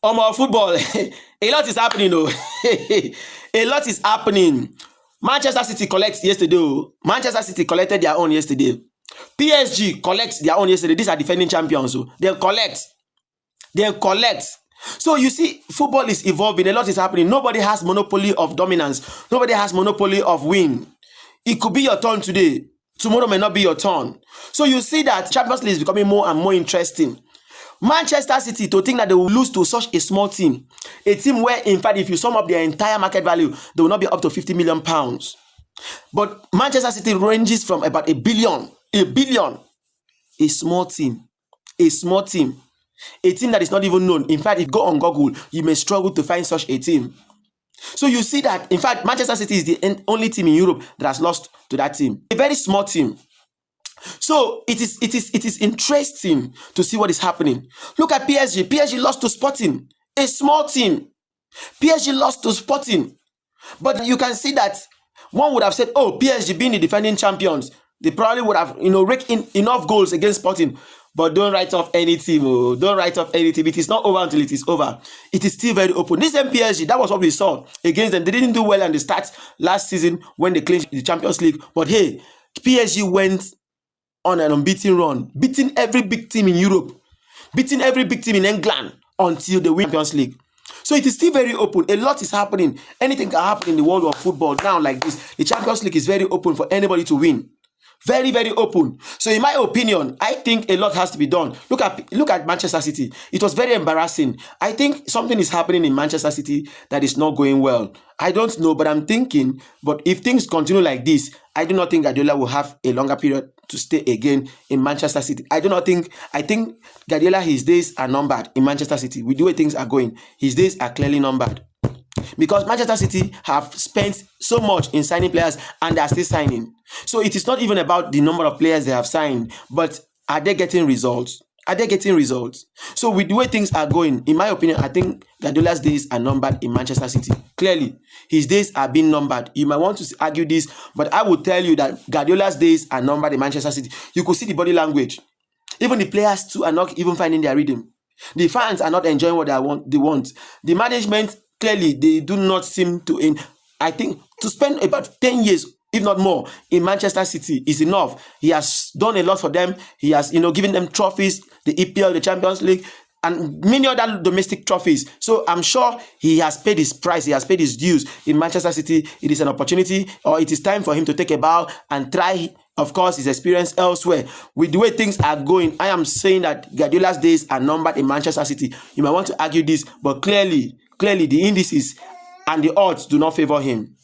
Football, a lot is happening though. A lot is happening. Manchester City collects yesterday. Manchester City collected their own yesterday. PSG collects their own yesterday. These are defending champions. So they collect. They collect. So you see, football is evolving. A lot is happening. Nobody has monopoly of dominance. Nobody has monopoly of win. It could be your turn today. Tomorrow may not be your turn. So you see that Champions League is becoming more and more interesting. Manchester City, to think that they will lose to such a small team, a team where, in fact, if you sum up their entire market value, they will not be up to 50 million pounds. But Manchester City ranges from about a billion, a small team, a team that is not even known. In fact, if you go on Google, you may struggle to find such a team. So you see that, in fact, Manchester City is the only team in Europe that has lost to that team, a very small team. So it is interesting to see what is happening. Look at PSG. PSG lost to Sporting, a small team. PSG lost to Sporting. But you can see that one would have said, oh, PSG being the defending champions, they probably would have, raked in enough goals against Sporting. But don't write off any team. Oh. Don't write off any team. It is not over until it is over. It is still very open. This PSG, that was what we saw against them. They didn't do well at the start last season when they clinched the Champions League. But hey, PSG went on an unbeaten run, beating every big team in Europe, beating every big team in England until they win Champions League. So it is still very open. A lot is happening. Anything can happen in the world of football now like this. The Champions League is very open for anybody to win. Very, very open. So in my opinion, I think a lot has to be done. Look at Manchester City. It was very embarrassing. I think something is happening in Manchester City that is not going well. I don't know, but I'm thinking, but if things continue like this, I do not think Guardiola will have a longer period to stay again in Manchester City. I think Guardiola, his days are numbered in Manchester City. With the way things are going, his days are clearly numbered. Because Manchester City have spent so much in signing players and they are still signing. So it is not even about the number of players they have signed, but are they getting results? Are they getting results? So with the way things are going, in my opinion, I think Guardiola's days are numbered in Manchester City. Clearly, his days are being numbered. You might want to argue this, but I will tell you that Guardiola's days are numbered in Manchester City. You could see the body language. Even the players too are not even finding their rhythm. The fans are not enjoying what they want. The management, clearly, they do not seem to. I think to spend about 10 years, if not more, in Manchester City is enough. He has done a lot for them. He has, given them trophies, the EPL, the Champions League, and many other domestic trophies. So I'm sure he has paid his price. He has paid his dues in Manchester City. It is an opportunity, or it is time for him to take a bow and try, of course, his experience elsewhere. With the way things are going, I am saying that Guardiola's days are numbered in Manchester City. You might want to argue this, but clearly the indices and the odds do not favor him.